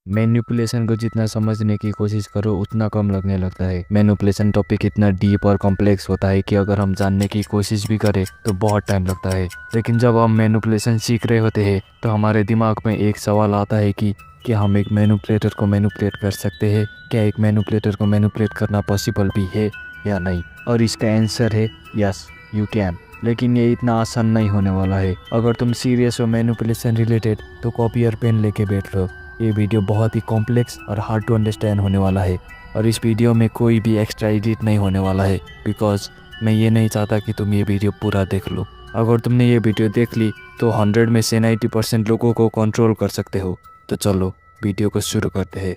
Manipulation को जितना समझने की कोशिश करो उतना कम लगने लगता है। मैनिपुलेशन टॉपिक इतना डीप और कॉम्प्लेक्स होता है कि अगर हम जानने की कोशिश भी करें तो बहुत टाइम लगता है। लेकिन जब हम मैनिपुलेशन सीख रहे होते हैं तो हमारे दिमाग में एक सवाल आता है कि क्या हम एक मैनिपुलेटर को मैनिपुलेट कर सकते हैं? क्या एक मैनिपुलेटर को मैनिपुलेट करना पॉसिबल भी है या नहीं? और इसका आंसर है यस, यू कैन। लेकिन ये इतना आसान नहीं होने वाला है। अगर तुम सीरियस हो मैनिपुलेशन रिलेटेड तो कॉपी और पेन लेके बैठ लो। ये वीडियो बहुत ही कॉम्प्लेक्स और हार्ड टू अंडरस्टैंड होने वाला है। और इस वीडियो में कोई भी एक्स्ट्रा एडिट नहीं होने वाला है, बिकॉज मैं ये नहीं चाहता कि तुम ये वीडियो पूरा देख लो। अगर तुमने ये वीडियो देख ली तो 100 में से 90% लोगों को कंट्रोल कर सकते हो। तो चलो वीडियो को शुरू करते हैं।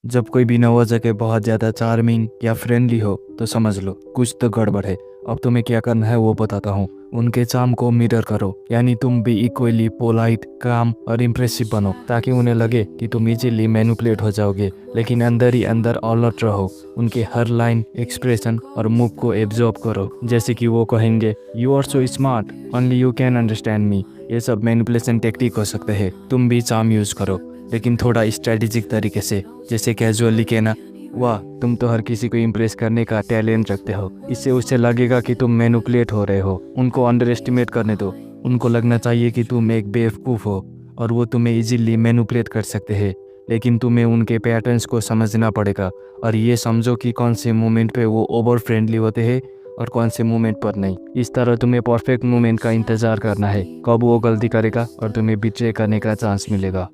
जब कोई भी नवा जगह बहुत ज़्यादा चार्मिंग या फ्रेंडली हो तो समझ लो कुछ तो गड़बड़ है। अब तुम्हें क्या करना है वो बताता हूँ। उनके चार्म को मिरर करो, यानी तुम भी इक्वली पोलाइट, काम और इम्प्रेसिव बनो ताकि उन्हें लगे कि तुम इजीली मैनिपुलेट हो जाओगे। लेकिन अंदर ही अंदर अलर्ट रहो। उनके हर लाइन, एक्सप्रेशन और मूव को एब्जॉर्ब करो। जैसे कि वो कहेंगे you are so smart, only you can understand me. ये सब मैनिपुलेशन टेक्निक हो सकते हैं। तुम भी चार्म यूज़ करो, लेकिन थोड़ा स्ट्रेटेजिक तरीके से। जैसे कैजुअली कहना, वाह तुम तो हर किसी को इम्प्रेस करने का टैलेंट रखते हो। इससे उससे लगेगा कि तुम मैनिपुलेट हो रहे हो। उनको अंडर एस्टिमेट करने दो। उनको लगना चाहिए कि तुम एक बेवकूफ़ हो और वो तुम्हें इजीली मैनिपुलेट कर सकते हैं। लेकिन तुम्हें उनके पैटर्न्स को समझना पड़ेगा और ये समझो कि कौन से मोमेंट पे वो ओवर फ्रेंडली होते हैं और कौन से मोमेंट पर नहीं। इस तरह तुम्हें परफेक्ट मोमेंट का इंतज़ार करना है, कब वो गलती करेगा और तुम्हें बिट्रे करने का चांस मिलेगा।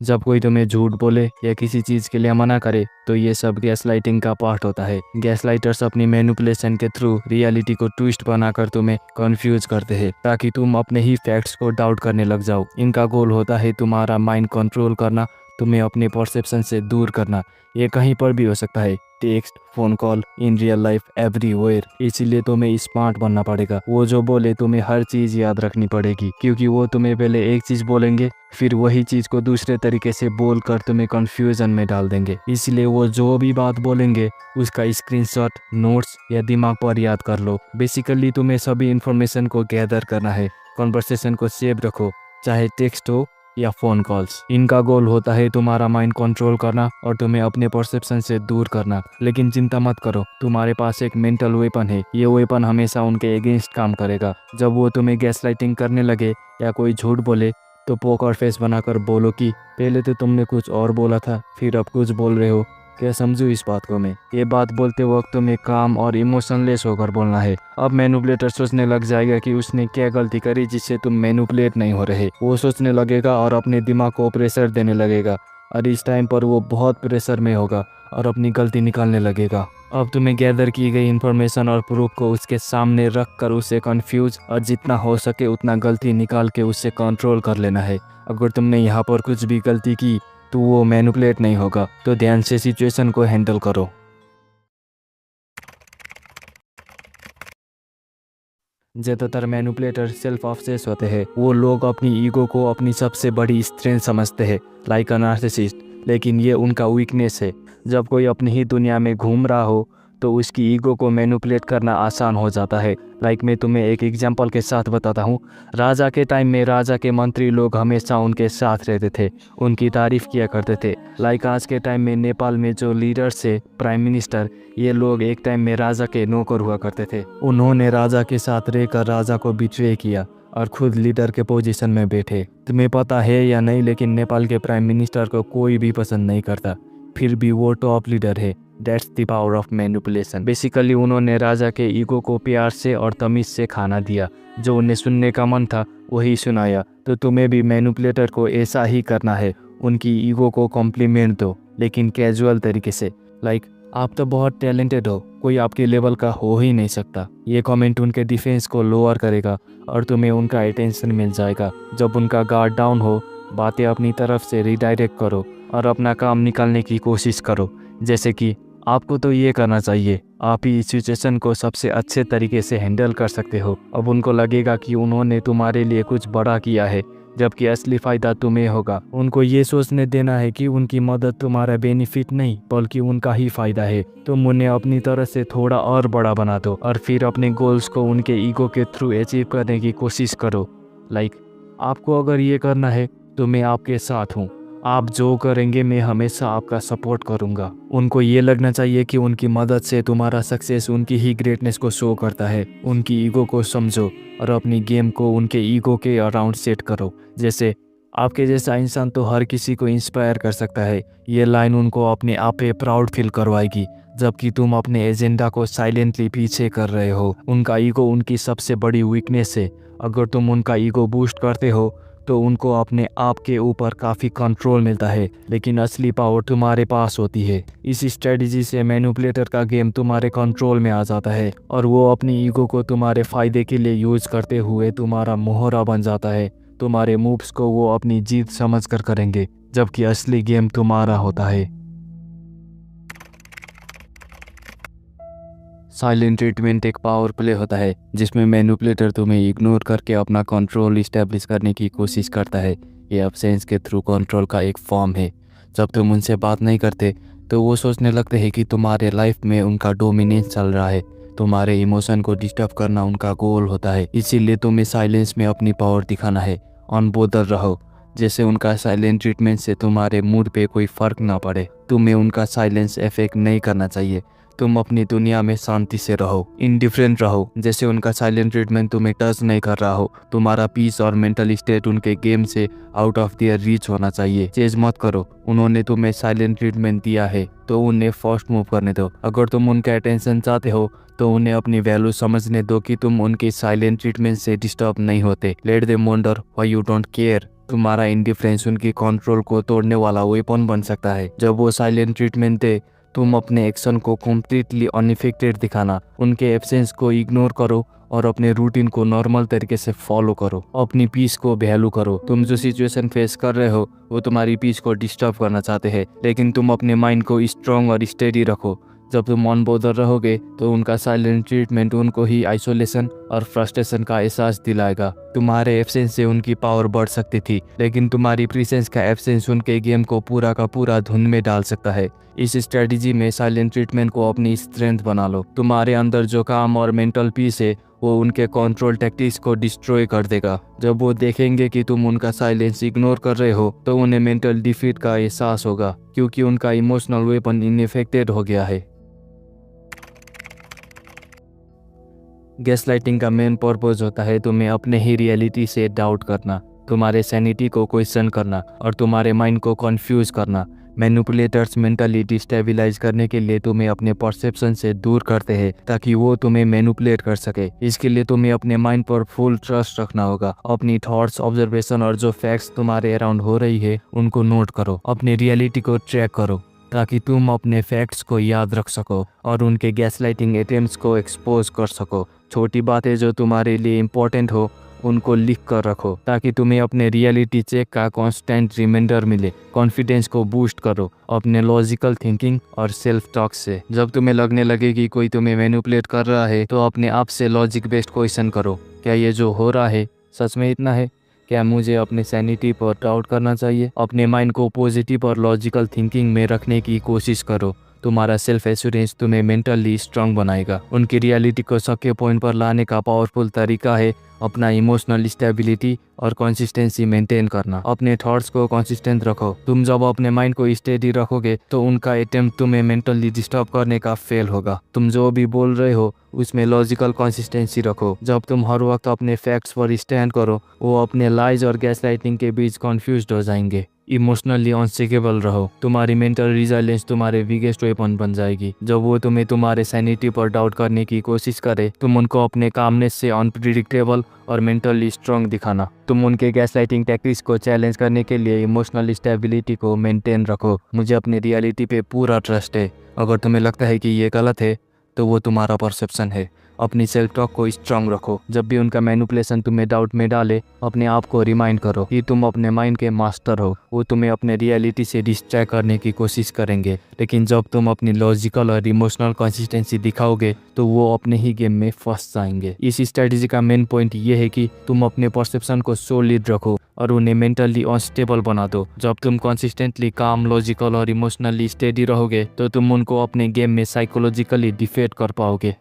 जब कोई तुम्हें झूठ बोले या किसी चीज़ के लिए मना करे तो ये सब गैसलाइटिंग का पार्ट होता है। गैसलाइटर्स अपनी मैनिपुलेशन के थ्रू रियलिटी को ट्विस्ट बनाकर तुम्हें कंफ्यूज करते हैं ताकि तुम अपने ही फैक्ट्स को डाउट करने लग जाओ। इनका गोल होता है तुम्हारा माइंड कंट्रोल करना, तुम्हें अपने परसेप्शन से दूर करना। ये कहीं पर भी हो सकता है, text, phone call, in real life, everywhere. इसीलिए तुम्हें स्मार्ट बनना पड़ेगा। वो जो बोले तुम्हें हर चीज़ याद रखनी पड़ेगी, क्योंकि वो तुम्हें पहले एक चीज़ बोलेंगे फिर वही चीज़ को दूसरे तरीके से बोलकर तुम्हें कंफ्यूजन में डाल देंगे। इसलिए वो जो भी बात बोलेंगे उसका स्क्रीनशॉट, नोट्स या दिमाग पर याद कर लो। बेसिकली तुम्हें सभी इंफॉर्मेशन को गैदर करना है। कॉन्वर्सेशन को सेव रखो, चाहे टेक्स्ट हो या फ़ोन कॉल्स। इनका गोल होता है तुम्हारा माइंड कंट्रोल करना और तुम्हें अपने परसेप्शन से दूर करना। लेकिन चिंता मत करो, तुम्हारे पास एक मेंटल वेपन है। ये वेपन हमेशा उनके अगेंस्ट काम करेगा। जब वो तुम्हें गैसलाइटिंग करने लगे या कोई झूठ बोले तो पोकर फेस बनाकर बोलो कि पहले तो तुमने कुछ और बोला था, फिर अब कुछ बोल रहे हो। क्या समझू इस बात को मैं? ये बात बोलते वक्त तुम्हें काम और इमोशनलेस होकर बोलना है। अब मैनिपुलेटर सोचने लग जाएगा कि उसने क्या गलती करी जिससे तुम मैनिपुलेट नहीं हो रहे। वो सोचने लगेगा और अपने दिमाग को प्रेशर देने लगेगा और इस टाइम पर वो बहुत प्रेशर में होगा और अपनी गलती निकालने लगेगा। अब तुम्हें गैदर की गई इन्फॉर्मेशन और प्रूफ को उसके सामने रख कर उसे कंफ्यूज और जितना हो सके उतना गलती निकाल के उससे कंट्रोल कर लेना है। अगर तुमने यहाँ पर कुछ भी गलती की तो वो मैनिपुलेट नहीं होगा। तो ध्यान से सिचुएशन को हैंडल करो। ज़्यादातर मैनिपुलेटर सेल्फ ऑब्सेस होते हैं। वो लोग अपनी ईगो को अपनी सबसे बड़ी स्ट्रेंथ समझते हैं, लाइक अ नार्सिसिस्ट। लेकिन ये उनका वीकनेस है। जब कोई अपनी ही दुनिया में घूम रहा हो तो उसकी ईगो को मैनिपुलेट करना आसान हो जाता है। लाइक मैं तुम्हें एक एग्जांपल के साथ बताता हूँ। राजा के टाइम में राजा के मंत्री लोग हमेशा उनके साथ रहते थे, उनकी तारीफ किया करते थे। लाइक आज के टाइम में नेपाल में जो लीडर्स है, प्राइम मिनिस्टर, ये लोग एक टाइम में राजा के नौकर हुआ करते थे। उन्होंने राजा के साथ रहकर राजा को बिट्रे किया और खुद लीडर के पोजीशन में बैठे। तुम्हें पता है या नहीं, लेकिन नेपाल के प्राइम मिनिस्टर को कोई भी पसंद नहीं करता, फिर भी वो टॉप लीडर है। That's the power of manipulation. Basically उन्होंने राजा के ईगो को प्यार से और तमीज़ से खाना दिया। जो उन्हें सुनने का मन था वही सुनाया। तो तुम्हें भी मैनिपुलेटर को ऐसा ही करना है। उनकी ईगो को कॉम्प्लीमेंट दो, लेकिन कैजुअल तरीके से। लाइक आप तो बहुत टैलेंटेड हो, कोई आपके लेवल का हो ही नहीं सकता। ये कमेंट उनके डिफेंस को लोअर करेगा और तुम्हें उनका अटेंशन मिल जाएगा। जब उनका गार्ड डाउन हो, बातें अपनी तरफ से रिडायरेक्ट करो और अपना काम निकालने की कोशिश करो। जैसे कि आपको तो ये करना चाहिए, आप ही इस सिचुएशन को सबसे अच्छे तरीके से हैंडल कर सकते हो। अब उनको लगेगा कि उन्होंने तुम्हारे लिए कुछ बड़ा किया है, जबकि असली फ़ायदा तुम्हें होगा। उनको ये सोचने देना है कि उनकी मदद तुम्हारा बेनिफिट नहीं बल्कि उनका ही फ़ायदा है। तुम उन्हें अपनी तरह से थोड़ा और बड़ा बना दो और फिर अपने गोल्स को उनके ईगो के थ्रू अचीव करने की कोशिश करो। आपको अगर ये करना है तो मैं आपके साथ हूँ। आप जो करेंगे मैं हमेशा आपका सपोर्ट करूँगा। उनको ये लगना चाहिए कि उनकी मदद से तुम्हारा सक्सेस उनकी ही ग्रेटनेस को शो करता है। उनकी ईगो को समझो और अपनी गेम को उनके ईगो के अराउंड सेट करो। जैसे आपके जैसा इंसान तो हर किसी को इंस्पायर कर सकता है। ये लाइन उनको अपने आप पे प्राउड फील करवाएगी, जबकि तुम अपने एजेंडा को साइलेंटली पीछे कर रहे हो। उनका ईगो उनकी सबसे बड़ी वीकनेस है। अगर तुम उनका ईगो बूस्ट करते हो तो उनको अपने आप के ऊपर काफ़ी कंट्रोल मिलता है, लेकिन असली पावर तुम्हारे पास होती है। इस स्ट्रेटजी से मैनिपुलेटर का गेम तुम्हारे कंट्रोल में आ जाता है और वो अपनी ईगो को तुम्हारे फ़ायदे के लिए यूज़ करते हुए तुम्हारा मोहरा बन जाता है। तुम्हारे मूव्स को वो अपनी जीत समझकर करेंगे, जबकि असली गेम तुम्हारा होता है। साइलेंट ट्रीटमेंट एक पावर प्ले होता है जिसमें मैनिपुलेटर तुम्हें इग्नोर करके अपना कंट्रोल इस्टेब्लिश करने की कोशिश करता है। ये एब्सेंस के थ्रू कंट्रोल का एक फॉर्म है। जब तुम उनसे बात नहीं करते तो वो सोचने लगते हैं कि तुम्हारे लाइफ में उनका डोमिनेंस चल रहा है। तुम्हारे इमोशन को डिस्टर्ब करना उनका गोल होता है, इसीलिए तुम्हें साइलेंस में अपनी पावर दिखाना है। अनबोदर रहो, जैसे उनका साइलेंट ट्रीटमेंट से तुम्हारे मूड पे कोई फ़र्क ना पड़े। तुम्हें उनका साइलेंस इफेक्ट नहीं करना चाहिए। तुम अपनी दुनिया में शांति से रहो, इंडिफरेंट रहो, जैसे उनका साइलेंट ट्रीटमेंट तुम्हें टच नहीं कर रहा हो। तुम्हारा पीस और मेंटल स्टेट उनके गेम से आउट ऑफ देयर रीच होना चाहिए। चेज मत करो। उन्होंने तुम्हें साइलेंट ट्रीटमेंट दिया है तो उन्हें फर्स्ट मूव करने दो। अगर तुम उनका अटेंशन चाहते हो तो उन्हें अपनी वैल्यू समझने दो कि तुम उनके साइलेंट ट्रीटमेंट से डिस्टर्ब नहीं होते। Let them wonder why you don't care. तुम्हारा इंडिफरेंस उनकी कंट्रोल को तोड़ने वाला वेपन बन सकता है। जब वो साइलेंट ट्रीटमेंट दे तुम अपने एक्शन को कम्प्लीटली अनइफेक्टेड दिखाना। उनके एब्सेंस को इग्नोर करो और अपने रूटीन को नॉर्मल तरीके से फॉलो करो। अपनी पीस को वैल्यू करो। तुम जो सिचुएशन फेस कर रहे हो वो तुम्हारी पीस को डिस्टर्ब करना चाहते हैं, लेकिन तुम अपने माइंड को स्ट्रांग और स्टेडी रखो। जब तुम अनबोदर रहोगे तो उनका साइलेंट ट्रीटमेंट उनको ही आइसोलेशन और फ्रस्ट्रेशन का एहसास दिलाएगा। तुम्हारे एब्सेंस से उनकी पावर बढ़ सकती थी, लेकिन तुम्हारी प्रेजेंस का एब्सेंस उनके गेम को पूरा का पूरा धुन में डाल सकता है। इस स्ट्रेटजी में साइलेंट ट्रीटमेंट को अपनी स्ट्रेंथ बना लो। तुम्हारे अंदर जो काम और मेंटल पीस है वो उनके कंट्रोल टैक्टिक्स को डिस्ट्रॉय कर देगा। जब वो देखेंगे कि तुम उनका साइलेंस इग्नोर कर रहे हो तो उन्हें मेंटल डिफीट का एहसास होगा, क्योंकि उनका इमोशनल वेपन इनइफेक्टेड हो गया है। गैसलाइटिंग का मेन पर्पस होता है तुम्हें अपने ही रियलिटी से डाउट करना, तुम्हारे सैनिटी को क्वेश्चन करना और तुम्हारे माइंड को कंफ्यूज करना। मैनिपुलेटर्स मेंटली डिस्टेबलाइज करने के लिए तुम्हें अपने परसेप्शन से दूर करते हैं ताकि वो तुम्हें मैनिपुलेट कर सके। इसके लिए तुम्हें अपने माइंड पर फुल ट्रस्ट रखना होगा। अपनी थॉट्स, ऑब्जर्वेशन और जो फैक्ट्स तुम्हारे अराउंड हो रही है उनको नोट करो। अपनी रियलिटी को ट्रैक करो ताकि तुम अपने फैक्ट्स को याद रख सको और उनके गैसलाइटिंग अटेम्प्ट्स को एक्सपोज कर सको। छोटी बातें जो तुम्हारे लिए इम्पोर्टेंट हो उनको लिख कर रखो ताकि तुम्हें अपने रियलिटी चेक का कांस्टेंट रिमाइंडर मिले। कॉन्फिडेंस को बूस्ट करो अपने लॉजिकल थिंकिंग और सेल्फ टॉक से। जब तुम्हें लगने लगे कि कोई तुम्हें मैनिपुलेट कर रहा है तो अपने आप से लॉजिक बेस्ड क्वेश्चन करो। क्या ये जो हो रहा है सच में इतना है? क्या मुझे अपने सैनिटी पर डाउट करना चाहिए? अपने माइंड को पॉजिटिव और लॉजिकल थिंकिंग में रखने की कोशिश करो। तुम्हारा सेल्फ एश्योरेंस तुम्हें मेंटली स्ट्रांग बनाएगा। उनकी रियलिटी को सबके पॉइंट पर लाने का पावरफुल तरीका है अपना इमोशनल स्टेबिलिटी और कंसिस्टेंसी मेंटेन करना। अपने थॉट्स को कंसिस्टेंट रखो। तुम जब अपने माइंड को स्टेडी रखोगे तो उनका अटेम्प्ट तुम्हें मेंटली डिस्टर्ब करने का फेल होगा। तुम जो भी बोल रहे हो उसमें लॉजिकल कंसिस्टेंसी रखो। जब तुम हर वक्त अपने फैक्ट्स पर स्टैंड करो वो अपने लाइज और गैसलाइटिंग के बीच कंफ्यूज्ड हो जाएंगे। इमोशनली अनस्टेबल रहो। तुम्हारी मेंटल रिजिलियंस तुम्हारे बिगेस्ट वेपन बन जाएगी। जब वो तुम्हें तुम्हारे सैनिटी पर डाउट करने की कोशिश करे तुम उनको अपने कामनेस से अनप्रिडिक्टेबल और मेंटली स्ट्रांग दिखाना। तुम उनके गैसलाइटिंग टैक्टिक्स को चैलेंज करने के लिए इमोशनल स्टेबिलिटी को मेंटेन रखो। मुझे अपनी रियलिटी पे पूरा ट्रस्ट है। अगर तुम्हें लगता है कि ये गलत है तो वो तुम्हारा परसेप्शन है। अपनी सेल्फ टॉक को स्ट्रांग रखो। जब भी उनका मैनिपुलेशन तुम्हें डाउट में डाले, अपने आप को रिमाइंड करो कि तुम अपने माइंड के मास्टर हो। वो तुम्हें अपने रियलिटी से डिस्ट्रैक्ट करने की कोशिश करेंगे, लेकिन जब तुम अपनी लॉजिकल और इमोशनल कंसिस्टेंसी दिखाओगे तो वो अपने ही गेम में फंस जाएंगे। इस स्ट्रेटजी का मेन पॉइंट ये है कि तुम अपने परसेप्शन को सॉलिड रखो और उन्हें मेंटली अनस्टेबल बना दो। जब तुम कंसिस्टेंटली काम, लॉजिकल और इमोशनली स्टेडी रहोगे तो तुम उनको अपने गेम में साइकोलॉजिकली डिफीट कर पाओगे।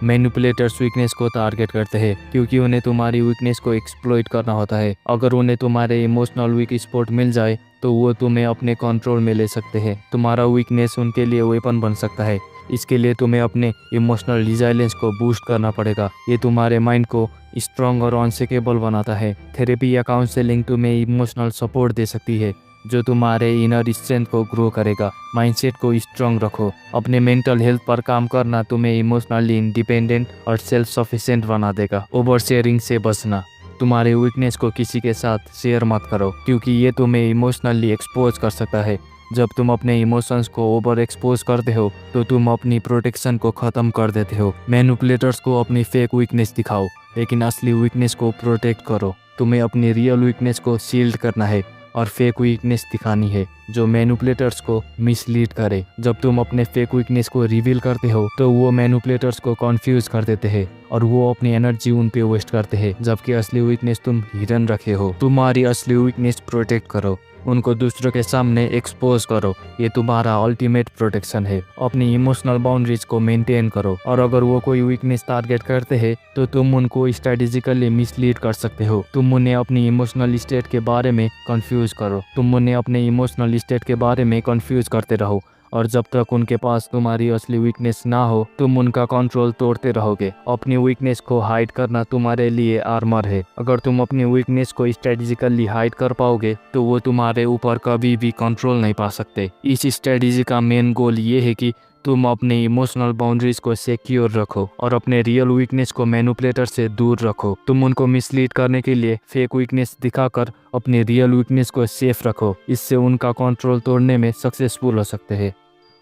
मैनिपुलेटर्स वीकनेस को टारगेट करते हैं क्योंकि उन्हें तुम्हारी वीकनेस को एक्सप्लॉइट करना होता है। अगर उन्हें तुम्हारे इमोशनल वीक स्पॉट मिल जाए तो वो तुम्हें अपने कंट्रोल में ले सकते हैं। तुम्हारा वीकनेस उनके लिए वेपन बन सकता है। इसके लिए तुम्हें अपने इमोशनल रिजिलियंस को बूस्ट करना पड़ेगा। ये तुम्हारे माइंड को स्ट्रॉन्ग और अनशेकेबल बनाता है। थेरेपी या काउंसलिंग तुम्हें इमोशनल सपोर्ट दे सकती है जो तुम्हारे इनर स्ट्रेंथ को ग्रो करेगा। माइंडसेट को स्ट्रांग रखो। अपने मेंटल हेल्थ पर काम करना तुम्हें इमोशनली इंडिपेंडेंट और सेल्फ सफिशिएंट बना देगा। ओवर शेयरिंग से बचना। तुम्हारे वीकनेस को किसी के साथ शेयर मत करो क्योंकि ये तुम्हें इमोशनली एक्सपोज कर सकता है। जब तुम अपने इमोशंस को ओवर एक्सपोज करते हो तो तुम अपनी प्रोटेक्शन को ख़त्म कर देते हो। मैनिपुलेटर्स को अपनी फेक वीकनेस दिखाओ लेकिन असली वीकनेस को प्रोटेक्ट करो। तुम्हें अपनी रियल वीकनेस को शील्ड करना है और फेक वीकनेस दिखानी है जो मैनिपुलेटर्स को मिसलीड करे। जब तुम अपने फेक वीकनेस को रिवील करते हो तो वो मैनिपुलेटर्स को कंफ्यूज कर देते हैं और वो अपनी एनर्जी उन पे वेस्ट करते हैं, जबकि असली वीकनेस तुम हिडन रखे हो। तुम्हारी असली वीकनेस प्रोटेक्ट करो, उनको दूसरों के सामने एक्सपोज करो। ये तुम्हारा अल्टीमेट प्रोटेक्शन है। अपनी इमोशनल बाउंड्रीज को मेंटेन करो और अगर वो कोई वीकनेस टारगेट करते हैं तो तुम उनको स्ट्रेटेजिकली मिसलीड कर सकते हो। तुम उन्हें अपनी इमोशनल स्टेट के बारे में कंफ्यूज करो। तुम उन्हें अपने इमोशनल स्टेट के बारे में कंफ्यूज करते रहो और जब तक उनके पास तुम्हारी असली वीकनेस ना हो तुम उनका कंट्रोल तोड़ते रहोगे। अपनी वीकनेस को हाइड करना तुम्हारे लिए आर्मर है। अगर तुम अपनी वीकनेस को स्ट्रेटेजिकली हाइड कर पाओगे तो वो तुम्हारे ऊपर कभी भी कंट्रोल नहीं पा सकते। इस स्ट्रेटेजी का मेन गोल ये है कि तुम अपने इमोशनल बाउंड्रीज को सिक्योर रखो और अपने रियल वीकनेस को मैनिपुलेटर से दूर रखो। तुम उनको मिसलीड करने के लिए फेक वीकनेस दिखाकर अपनी रियल वीकनेस को सेफ रखो। इससे उनका कंट्रोल तोड़ने में सक्सेसफुल हो सकते हैं।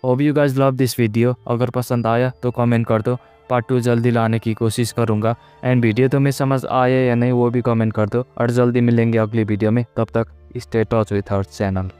Hope you guys love this video. अगर पसंद आया तो कमेंट कर दो। पार्ट 2 जल्दी लाने की कोशिश करूँगा। एंड वीडियो तुम्हें समझ आया या नहीं वो भी कमेंट कर दो और जल्दी मिलेंगे अगली वीडियो में। तब तक stay touch with our channel.